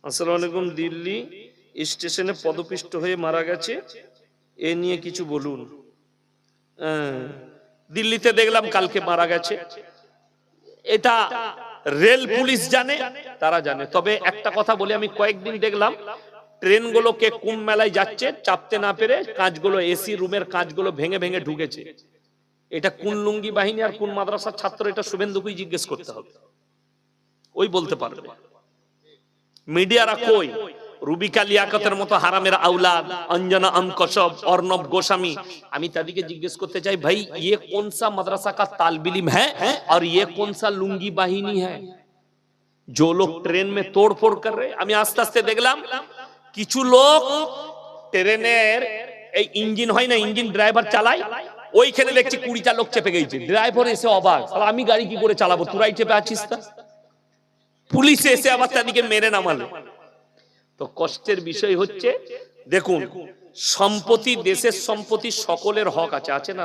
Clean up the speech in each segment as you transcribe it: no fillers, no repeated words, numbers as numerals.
আসসালামু আলাইকুম। দিল্লি স্টেশনে পদপিষ্ট হয়ে মারা গেছে, এ নিয়ে কিছু বলুন। দিল্লিতে দেখলাম কালকে মারা গেছে, এটা রেল পুলিশ জানে, তারা জানে। তবে একটা কথা বলি, আমি কয়েকদিন দেখলাম ট্রেনগুলোকে কুম্ভ মেলায় যাচ্ছে, চাপতে না পেরে কাঁচগুলো, এসি রুমের কাঁচগুলো ভেঙে ভেঙে ঢুকেছে। এটা কোন লুঙ্গি বাহিনী আর কোন মাদ্রাসার ছাত্র, এটা শুভেন্দুকেই জিজ্ঞেস করতে হবে, ওই বলতে পারবে। মিডিয়ারা কই? রুবিকা লিয়াকতের মতো হারামের আওলাদ, অঞ্জনা আমকসব, অর্ণব গোস্বামী, আমি তাদেরকে জিজ্ঞেস করতে চাই, ভাই ये कौन सा मदरसा का तालिब इल्म है और ये कौन सा लुंगी बाहिनी है जो लोग ट्रेन में तोड़फोड़ कर रहे। আমি আস্তে আস্তে দেখলাম কিছু লোক ট্রেনের এই ইঞ্জিন হয় না, ইঞ্জিন ড্রাইভার চালায়, ওইখানে দেখছি 20টা লোক চেপে গেছে। ড্রাইভার এসে অবাক, শালা আমি গাড়ি কি করে চালাবো, তোরাই চেপে আছিস তা? পুলিশ এসে আবার তাদেরকে মেরে নামালো। তো কষ্টের বিষয় হচ্ছে, দেখুন সম্পত্তি, দেশের সম্পত্তি সকলের হক আছে, আছে না?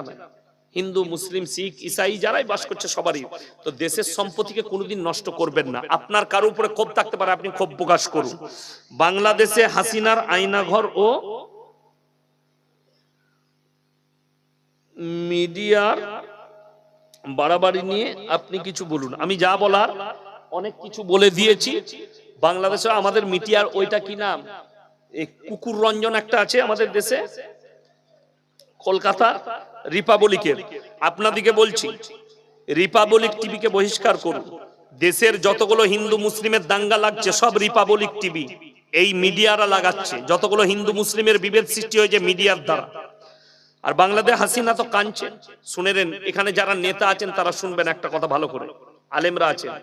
হিন্দু, মুসলিম, শিখ, ইসাই যারাই বাস করছে সবারই। তো দেশের সম্পত্তিকে কোনোদিন নষ্ট করবেন না। আপনার কারো উপরে ক্ষোভ থাকতে পারে, আপনি ক্ষোভ প্রকাশ করুন। বাংলাদেশে হাসিনার আয়নাঘর ও মিডিয়ার বাড়াবাড়ি নিয়ে আপনি কিছু বলুন। আমি যা বলার অনেক কিছু বলে দিয়েছি। বাংলাদেশে আমাদের মিডিয়ার ওইটা কি নাম, কুকুর রঞ্জন একটা আছে আমাদের দেশে, কলকাতা রিপাবলিকের। আপনাদিকে বলছি, রিপাবলিক টিভিকে বহিষ্কার করুন। দেশের যতগুলো হিন্দু মুসলিমের দাঙ্গা লাগছে সব রিপাবলিক টিভি, এই মিডিয়ারা লাগাচ্ছে। যতগুলো হিন্দু মুসলিমের বিভেদ সৃষ্টি হয়েছে মিডিয়ার দ্বারা। আর বাংলাদেশ হাসিনা তো কাঁদছে, শুনে নেন। এখানে যারা নেতা আছেন তারা শুনবেন একটা কথা ভালো করে, আলেমরা আছেন,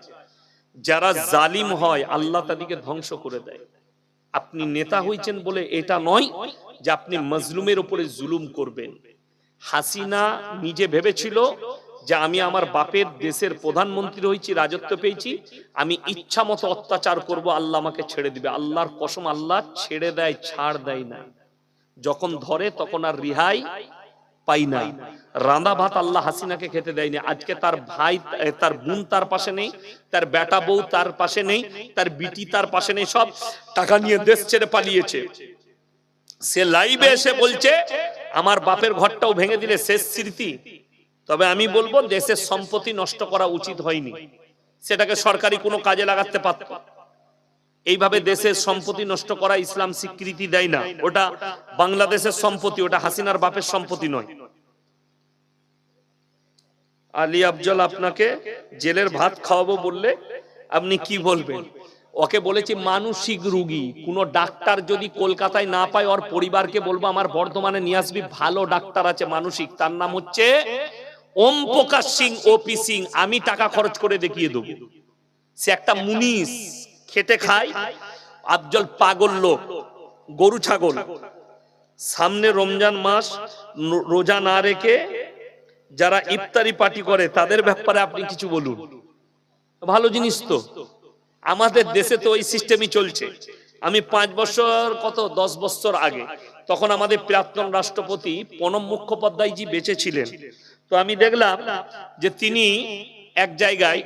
যারা জালিম হয় আল্লাহ তাদেরকে ধ্বংস করে দেয়। আপনি নেতা হয়েছেন বলে এটা নয় যে আপনি মজলুমের উপরে জুলুম করবেন। হাসিনা নিজে ভেবেছিল যে আমি আমার বাপের দেশের প্রধানমন্ত্রী হয়েছি, রাজত্ব পেয়েছি, আমি ইচ্ছা মতো অত্যাচার করব, আল্লাহ আমাকে ছেড়ে দিবে। আল্লাহর কসম, আল্লাহ ছেড়ে দেয়, ছাড় দেয় না। যখন ধরে তখন আর রিহাই পাই না। রাঁধা ভাত আল্লাহ হাসিনাকে খেতে দেয়নি। আজকে তার ভাই, তার বোন তার পাশে নেই, তার বেটা বউ তার পাশে নেই, তার বিটি তার পাশে নেই, সব টাকা নিয়ে দেশ ছেড়ে পালিয়েছে। সে লাইভে এসে বলছে আমার বাপের ঘরটাও ভেঙে দিলে শেষ স্মৃতি। তবে আমি বলবো দেশের সম্পত্তি নষ্ট করা উচিত হয়নি, সেটাকে সরকারি কোনো কাজে লাগাতে পারত। এইভাবে দেশের সম্পত্তি নষ্ট করা ইসলাম স্বীকৃতি দেয় না। ওটা বাংলাদেশের সম্পত্তি, ওটা হাসিনার বাপের সম্পত্তি নয়। আলী আফজল আপনাকে জেলের ভাত খাওয়াবো বললে আপনি কি বলবেন? ওকে বলেছি মানসিক রোগী। কোন ডাক্তার যদি কলকাতায় না পায়, ওর পরিবারকে বলবো আমার বর্ধমানে নিয়ে আসবি, ভালো ডাক্তার আছে মানসিক, তার নাম হচ্ছে ওম প্রকাশ সিং, ওপি সিং। আমি টাকা খরচ করে দেখিয়ে দেবো। সে একটা মুনিশ, খেটে খায়। আফজল পাগল লোক, গরু ছাগল। সামনে রমজান মাস, রোজা না রেখে যারা ইফতারি পার্টি করে তাদের ব্যাপারে আপনি কিছু বলুন। ভালো জিনিস তো, আমাদের দেশে তো ওই সিস্টেমই চলছে। আমি 5 বছর, 10 বছর আগে, তখন আমাদের প্রাক্তন রাষ্ট্রপতি প্রণব মুখোপাধ্যায়জি বেঁচে ছিলেন। তো আমি দেখলাম যে তিনি এক জায়গায়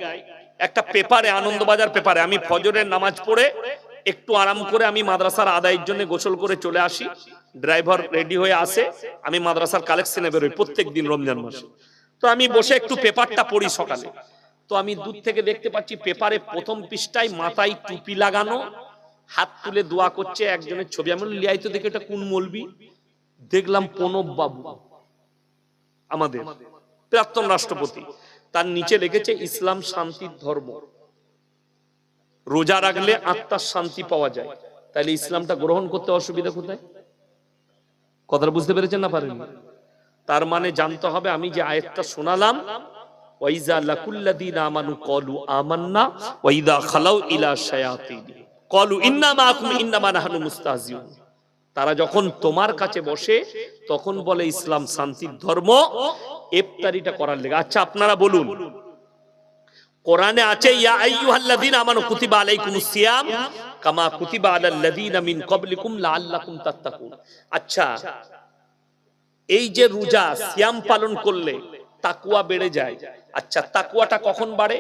একটা পেপারে, আনন্দবাজার পেপারে, আমি ফজরের নামাজ পড়ে একটু আরাম করে আমি মাদ্রাসার আদায়ের জন্য গোসল করে চলে আসি। ড্রাইভার রেডি হয়ে আসে, আমি মাদ্রাসার কালেকশনে বেরোই প্রত্যেক দিন রমজান মাসে। তো আমি বসে একটু পেপারটা পড়ি সকালে। তো আমি দূর থেকে দেখতে পাচ্ছি পেপারে প্রথম পৃষ্ঠায় মাথায় টুপি লাগানো, হাত তুলে দোয়া করছে একজনের ছবি। আমি লিয়াই তো দেখে এটা কোন মৌলবি? দেখলাম প্রণব বাবু, আমাদের প্রাক্তন রাষ্ট্রপতি। তার নিচে লিখেছে ইসলাম শান্তির ধর্ম, রোজা রাখলে আত্মার শান্তি পাওয়া যায়। তাহলে ইসলামটা গ্রহণ করতে অসুবিধা কোথায়? কথাটা বুঝতে পেরেছেন না পারেন? তার মানে জানতে হবে, আমি যে আয়াতটা শোনালাম, ওয়াইজা লাকুল্লাযীনা আমানু ক্বালু আমান্না ওয়াইদা খালাউ ইলা শায়াতিন ক্বালু ইন্না মাআকুম ইন্নামা নাহনু মুস্তাহজিউন। তারা যখন তোমার কাছে বসে তখন বলে ইসলাম শান্তির ধর্ম, ইফতারিটা করার লেগে। আচ্ছা আপনারা বলুন, কোরআনে আছে ইয়া আইয়ুহাল্লাযীনা আমানু কুতিবা আলাইকুমুস সিয়াম কামা কুতিবা আলাল লাযীনা মিন ক্বাবলিকুম লাআল্লাকুম তাত্তাকুন। আচ্ছা, এই যে রোজা সিয়াম পালন করলে তাকওয়া বেড়ে যায়। আচ্ছা, তাকওয়াটা কখন বাড়ে?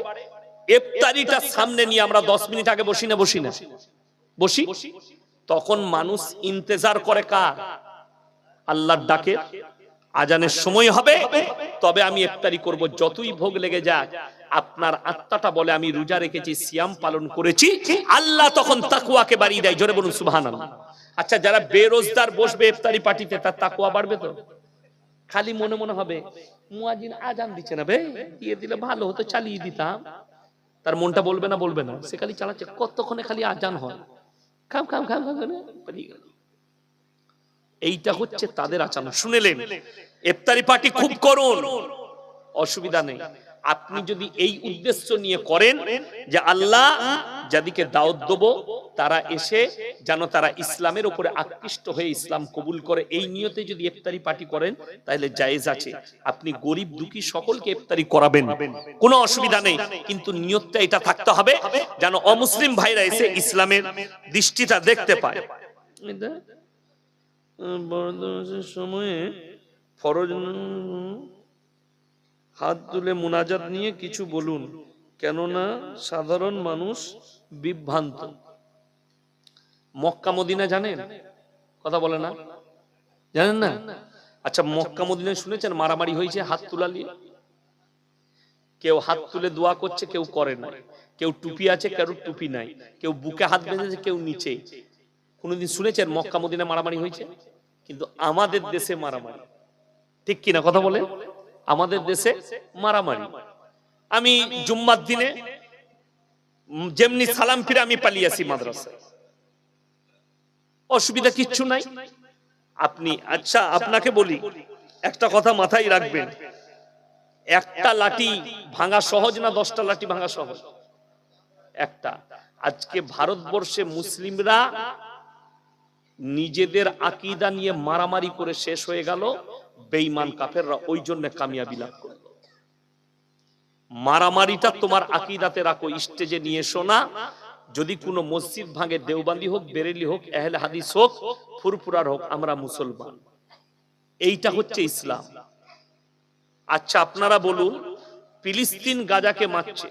ইফতারিটা সামনে নিয়ে আমরা 10 মিনিট আগে বসি না? বসি। তখন মানুষ ইন্তেজার করে কার? আল্লাহর ডাকে। আজানের সময় হবে তবে আমি ইফতারি করব, যতই ভোগ লেগে যাক। আপনার আত্মাটা বলে আমি রোজা রেখেছি, সিয়াম পালন করেছি। আল্লাহ তখন তাকওয়াকে বাড়িয়ে দেয়। জোরে বলুন সুবহানাল্লাহ। আচ্ছা, যারা বেরোজগার বসবে ইফতারি পার্টিতে, তার তাকওয়া বাড়বে তো? খালি মনে মনে হবে মুয়াজ্জিন আজান দিচ্ছে না, বে দিয়ে দিলে ভালো হতো, চালিয়ে দিতাম। তার মনটা বলবে না? বলবে না। সে খালি চালাচ্ছে, কতক্ষণে খালি আজান হয়, খাম খাম খাম খাম করে পালিয়ে গেল। এইটা হচ্ছে তাদের আচরণ। শুনেলেন? ইফতারি পার্টি খুব করুন, অসুবিধা নেই। আপনি যদি এই উদ্দেশ্য নিয়ে করেন যে আল্লাহ যাদেরকে দাওয়াত দেব তারা এসে যেন তারা ইসলামের উপরে আকৃষ্ট হয়ে ইসলাম কবুল করে, এই নিয়তে যদি ইফতারি পার্টি করেন তাহলে জায়েজ আছে। আপনি গরিব দুঃখী সকলকে ইফতারি করাবেন, কোনো অসুবিধা নেই। কিন্তু নিয়তটা এটা থাকতে হবে যেন অমুসলিম ভাইরা এসে ইসলামের দৃষ্টিটা দেখতে পায়। সময়ে ফরজ হাত তুলে মুনাজাত নিয়ে কিছু বলুন, কেননা সাধারণ মানুষ বিভ্রান্ত। মক্কা মদিনা জানেন? কথা বলে না, জানেন না? আচ্ছা, মক্কা মদিনা শুনেছেন মারামারি হয়েছে হাত তুলা নিয়ে? কেউ হাত তুলে দোয়া করছে, কেউ করে না। কেউ টুপি আছে, কেউ টুপি নাই। কেউ বুকে হাত বেঁধেছে, কেউ নিচে। কোনদিন শুনেছেন মক্কা মদিনা মারামারি হয়েছে? কিন্তু আমাদের দেশে মারামারি, ঠিক কিনা কথা বলে? আমাদের দেশে মারামারি। আমি জুম্মার দিনে যেমনি সালাম ফিরে আমি পালিয়ে আসি মাদ্রাসায়, অসুবিধা কিচ্ছু নাই। আপনি, আচ্ছা আপনাকে বলি একটা কথা মাথায় রাখবেন, একটা লাঠি ভাঙা সহজ না 10টা লাঠি ভাঙা সহজ? একটা। আজকে ভারতবর্ষে মুসলিমরা নিজেদের আকীদা নিয়ে মারামারি করে শেষ হয়ে গেল, বেঈমান কাফেররা ওই জন্য কামিয়াবি লাভ করলো। মারামারিটা তোমার আকীদাতে রাখো, স্টেজে নিয়ে এসো না। যদি কোনো মসজিদ ভাঙে, দেওবন্দি হোক, বেরেলি হোক, আহলে হাদিস হোক, ফুরফুরার হোক, আমরা মুসলমান। এইটা হচ্ছে ইসলাম। আচ্ছা আপনারা বলুন, ফিলিস্তিন গাজাকে মারছে,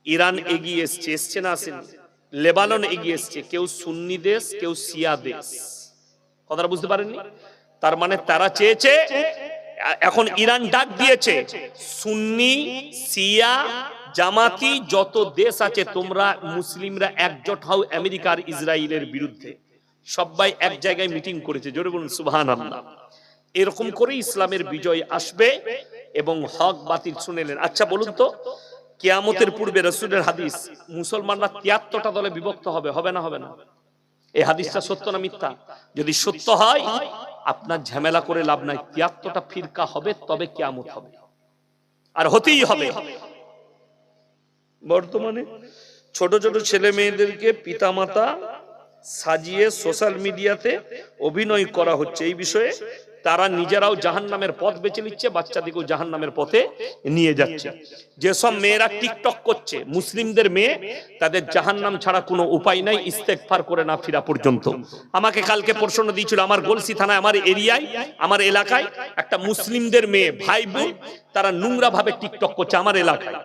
ইরান এগিয়ে এসছে, এসছে না আসেনি? লেবানন এগিয়ে এসছে। কেউ সুন্নি দেশ, কেউ শিয়া দেশ। কথাটা বুঝতে পারেননি? তার মানে তারা চেয়েছে, এখন ইরান ডাক দিয়েছে সুন্নি, শিয়া, জামাতি যত দেশ আছে তোমরা মুসলিমরা একজোট হও আমেরিকা আর ইসরায়েলের বিরুদ্ধে। সবাই এক জায়গায় মিটিং করেছে। জোরে বলুন সুবহানাল্লাহ। এরকম করে ইসলামের বিজয় আসবে এবং হক বাতিল শুনেলেন। আচ্ছা বলুন তো, কিয়ামতের পূর্বে রাসূলের হাদিস, মুসলমানরা 73টা দলে বিভক্ত হবে, হবে না? হবে না? এই হাদিসটা সত্য না মিথ্যা? যদি সত্য হয় আপনার ঝামেলা করে লাভ নাই। 73টা ফিরকা হবে, তবে কিয়ামত হবে, আর হতেই হবে। বর্তমানে ছোট ছোট ছেলে মেয়েদেরকে পিতামাতা সাজিয়ে সোশ্যাল মিডিয়াতে অভিনয় করা হচ্ছে। এই বিষয়ে তারা নিজেরাও জাহান্নামের পথ বেছে নিচ্ছে, বাচ্চাদেরকেও জাহান্নামের পথে নিয়ে যাচ্ছে। যেসব মেয়েরা টিকটক করছে, মুসলিমদের মেয়ে, তাদের জাহান্নাম ছাড়া কোনো উপায় নাই ইস্তেগফার করে না ফিরা পর্যন্ত। আমাকে কালকে প্রশ্ন দিয়েছিল, আমার গলসি থানায়, আমার এরিয়ায়, আমার এলাকায় একটা মুসলিমদের মেয়ে ভাই বোন, তারা নোংরা ভাবে টিকটক করছে আমার এলাকায়।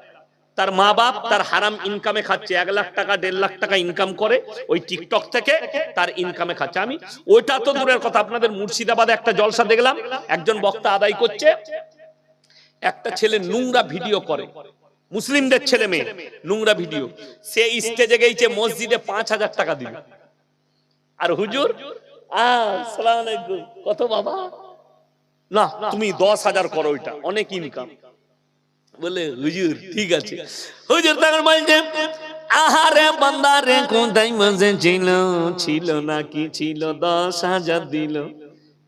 তার মা বাপ তার হারাম ইনকামে খাচ্ছে, 1 লাখ টাকা 1.5 লাখ টাকা ইনকাম করে ওই টিকটক থেকে, তার ইনকামে খাচ্ছে। আমি ওইটা তো দূরের কথা, আপনাদের মুর্শিদাবাদে একটা জলসা দেখলাম, একজন বক্তা আদায় করছে, একটা ছেলে নোংরা ভিডিও করে, মুসলিমদের ছেলে মেয়ে নোংরা ভিডিও, সে স্টেজে গেছে, মসজিদে 5000 টাকা দিবে। আর হুজুর আসসালামু আলাইকুম, কত বাবা? না তুমি 10,000 করো, ওইটা অনেক ইনকাম। বলে হুজুর ঠিক আছে। হুজুর তখন বলছে, আহারে বান্দা রে কোথায় মজে ছিল, ছিল নাকি ছিল, 10,000 দিল,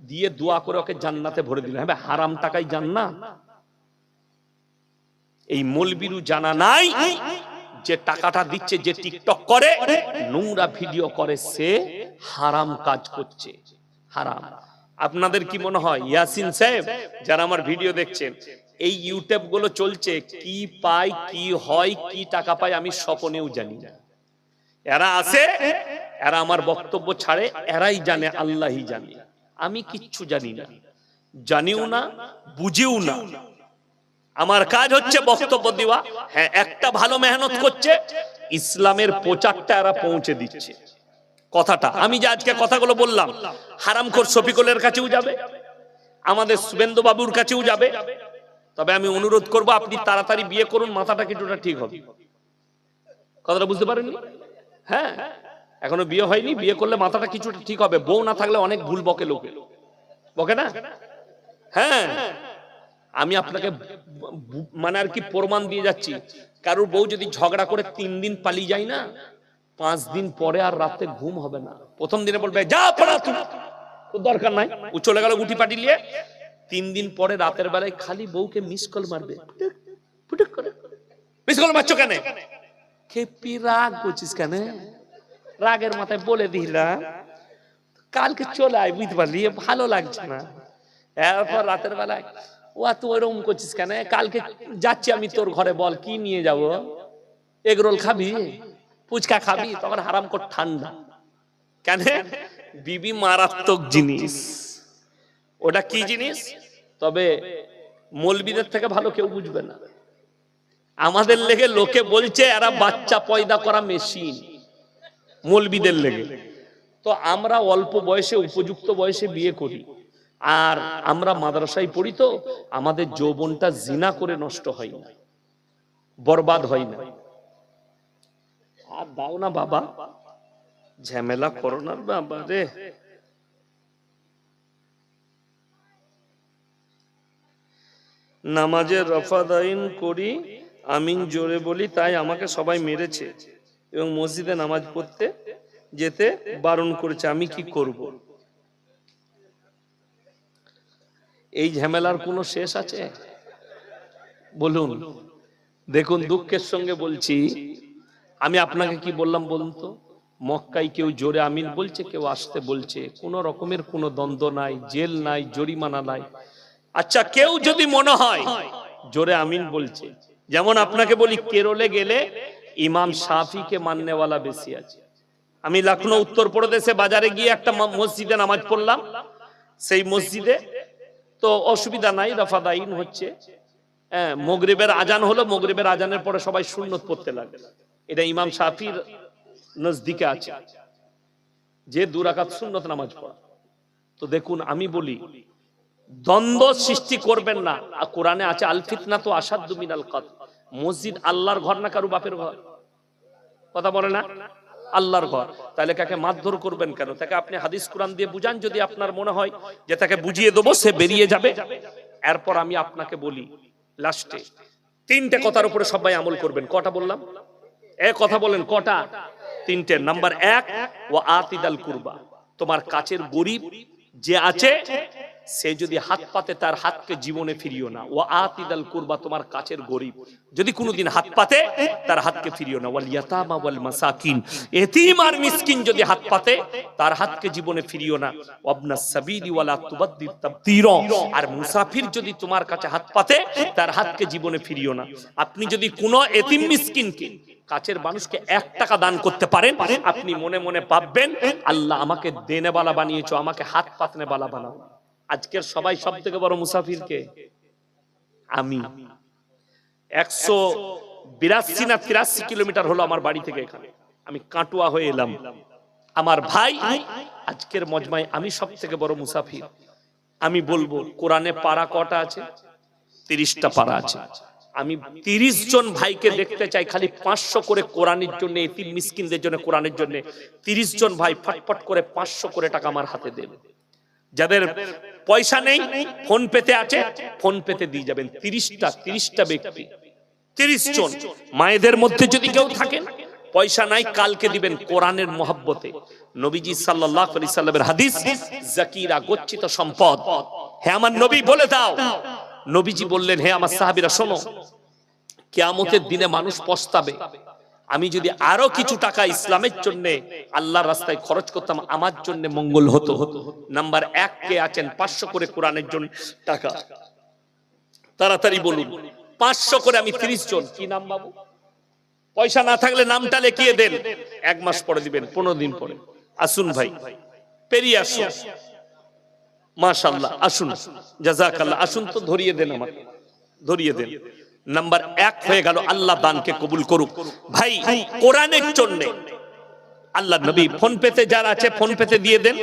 দিয়ে দোয়া করে ওকে জান্নাতে ভরে দিল। হ্যাঁ, হারাম টাকাই জান্নাত। এই মৌলবীরু জানা নাই যে টাকাটা দিচ্ছে, যে টিকটক করে, নোংরা ভিডিও করে, সে হারাম কাজ করছে, হারাম। আপনাদের কি মনে হয় ইয়াসিন সাহেব যারা আমার ভিডিও দেখছেন, এই ইউটিউব গুলো চলছে, কি পায়, কি হয়, কি টাকা পায়, আমি স্বপ্নেও জানি না। এরা আছে, এরা আমার বক্তব্য ছাড়ে, এরাই জানে, আল্লাহই জানে, আমি কিচ্ছু জানি না, জানিও না, বুঝিও না। আমার কাজ হচ্ছে বক্তব্য দেওয়া। হ্যাঁ, একটা ভালো মেহনত করছে, ইসলামের প্রচারটা এরা পৌঁছে দিচ্ছে। কথাটা আমি যে আজকে কথাগুলো বললাম, হারামখোর শফিকুলের কাছেও যাবে, আমাদের শুভেন্দু বাবুর কাছেও যাবে। তবে আমি অনুরোধ করব, আপনি তাড়াতাড়ি বিয়ে করুন, মাথাটা কিছুটা ঠিক হবে। কথাটা বুঝতে পারেননি? হ্যাঁ, এখনো বিয়ে হয়নি, বিয়ে করলে মাথাটা কিছুটা ঠিক হবে। বউ না থাকলে অনেক ভুল বকে লোকে, বকে না? হ্যাঁ, আমি আপনাকে মানে আর কি প্রমাণ দিয়ে যাচ্ছি। কারোর বউ যদি ঝগড়া করে 3 দিন পালিয়ে যায় না, 5 দিন পরে আর রাতে ঘুম হবে না। প্রথম দিনে বলবে যা পড়া, তোর দরকার নাই, ও চলে গেল গুটি পাটি নিয়ে। 3 দিন পরে রাতের বেলায় খালি বউকে মিস কল মারবে। মিস কল মারছো কেন? খেপি রাগ করছিস কেন? রাগের মাথায় বলে দিলাম কালকে চলে আয়, বুঝতে পারলি, ভালো লাগছে না। এরপর রাতের বেলায় ও তুই ওরকম করছিস কেন? কালকে যাচ্ছি আমি তোর ঘরে, বল কি নিয়ে যাব? এগরোল খাবি, ফুচকা খাবি? তখন হারাম কর ঠান্ডা। কেন? বিবি মারাত্মক জিনিস। ওটা কি জিনিস? তবে মৌলবীদের থেকে ভালো কেউ বুঝবে না। আমাদের লেগে লোকে বলছে এরা বাচ্চা পয়দা করা মেশিন, মৌলবীদের লেগে। তো আমরা অল্প বয়সে, উপযুক্ত বয়সে বিয়ে করি, আর আমরা মাদ্রাসায় পড়ি, তো আমাদের যৌবনটা জিনা করে নষ্ট হয় না, বরবাদ হয় না। আর দাও না বাবা, ঝামেলা করো না বাবা রে। নামাজের রফাদাইন করি, আমিন জোরে বলি, তাই আমাকে সবাই মেরেছে এবং মসজিদে নামাজ পড়তে যেতে বারণ করেছে। আমি কি করব? এই ঝামেলার কোনো শেষ আছে? বলুন। দেখুন, দুঃখের সঙ্গে বলছি, আমি আপনাকে কি বললাম বলুন তো? মক্কায় কেউ জোরে আমিন বলছে, কেউ আসতে বলছে, কোনো রকমের কোনো দ্বন্দ্ব নাই, জেল নাই, জরিমানা নাই। আচ্ছা, কেউ যদি মনে হয় জোরে আমিন বলছে, যেমন আপনাকে বলি, কেরলে গেলে ইমাম শাফিকে মাননেওয়ালা বেশি আছে। আমি লখনৌ উত্তরপ্রদেশে বাজারে গিয়ে একটা মসজিদে নামাজ পড়লাম। সেই মসজিদে তো অসুবিধা নাই, রফাদাইন হচ্ছে। হ্যাঁ, মাগরিবের আজান হলো, মাগরিবের আজানের পরে সবাই সুন্নত পড়তে লাগে। এটা ইমাম শাফির নজদিকে আছে যে 2 রাকাত সুন্নত নামাজ পড়া। তো দেখুন, আমি বলি দ্বন্দ্ব সৃষ্টি করবেন না। কোরআনে আছে আল ফিতনাতু আশাদ্দু মিনাল কতল। মসজিদ আল্লাহর ঘর না কারো বাপের ঘর? কথা বলে না? আল্লাহর ঘর। তাহলে কাকে মারধর করবেন কেন? তাকে আপনি হাদিস কোরআন দিয়ে বুঝান। যদি আপনার মনে হয় যে তাকে বুঝিয়ে দেবো, সে বেরিয়ে যাবে। এরপর আমি আপনাকে বলি, লাস্টে 3টে কথার উপরে সবাই আমল করবেন। কটা বললাম? কথা বলেন কটা? 3টে। নাম্বার 1, ওয়া আতিদাল কুরবা। তোমার কাছের গরিব যে আছে, সে যদি হাত পাতে, তার হাতকে জীবনে ফিরিও না। ওয়া আতিদাল কুরবা, তোমার কাছের গরিব যদি কোনোদিন হাত পাতে, তার হাতকে ফিরিও না। ওয়াল ইয়াতামা ওয়াল মাসাকিন, এতিম আর মিসকিন যদি হাত পাতে, তার হাতকে জীবনে ফিরিও না। ওয়াবনাস সাবিলি ওয়ালা তুবাদ্দির তাবদীরা, আর মুসাফির যদি তোমার কাছে হাত পাতে, তার হাতকে জীবনে ফিরিও না। আপনি যদি কোনো এতিম মিসকিনকে, কাছের মানুষকে 1 টাকা দান করতে পারেন, আপনি মনে মনে ভাববেন, আল্লাহ আমাকে দেনেওয়ালা বানিয়েছো, আমাকে হাত পাতনেওয়ালা বানাও। আজকের সবাই সব থেকে বড় মুসাফিরকে আমি। 182 না 83 কিলোমিটার হলো আমার বাড়ি থেকে এখানে। আমি কাটুয়া হয়ে এলাম। আমার ভাই, আজকের মজমায় আমি সব থেকে বড় মুসাফির। আমি বলবো, কোরআনে পারা কটা আছে? 30টা পারা আছে। আমি 30 জন ভাইকে দেখতে চাই, খালি 500 করে কোরআনের জন্য, এতিম মিসকিনদের জন্য, কোরআনের জন্য 30 জন ভাই ফটফট করে 500 করে টাকা আমার হাতে দেন। যাদের পয়সা নেই, ফোন পেতে আছে, ফোন পেতে দিয়ে যাবেন। 30টা ব্যক্তি, 30 জন। মায়েদের মধ্যে যদি কেউ থাকেন, পয়সা নাই, কালকে দিবেন কোরআনের মহব্বতে। নবীজি সাল্লাল্লাহু আলাইহি সাল্লামের হাদিস, জাকিরা গচ্ছিত সম্পদ। হে আমার নবী, বলে দাও। নবীজি বললেন, হে আমার সাহাবীরা শোনো, কিয়ামতের দিনে মানুষ পস্তাবে, আমি যদি আরো কিছু টাকা ইসলামের জন্য, আল্লাহর রাস্তায় খরচ করতাম, আমার জন্য মঙ্গল হতো। নাম্বার 1 কে আছেন 500 করে কোরআনের জন্য টাকা? তাড়াতাড়ি বলুন। 500 করে। আমি 30 জন। কি নাম বাবু? পয়সা না থাকলে নামটা লিখিয়ে দেন, 1 মাস পরে দিবেন, 15 দিন পরে। আসুন ভাই, পেরিয়ে আসুন। মাশাআল্লাহ, আসুন, জাযাকাল্লাহ। আসুন তো, ধরিয়ে দেন আমাকে। ধরিয়ে দেন। নাম্বার 1 হয়ে গেল, আল্লাহ দানকে কবুল করুক। ভাই কোরআনের জন্য আল্লাহ নবী ফোন পেতে যারা আছে ফোন পেতে দিয়ে দেন,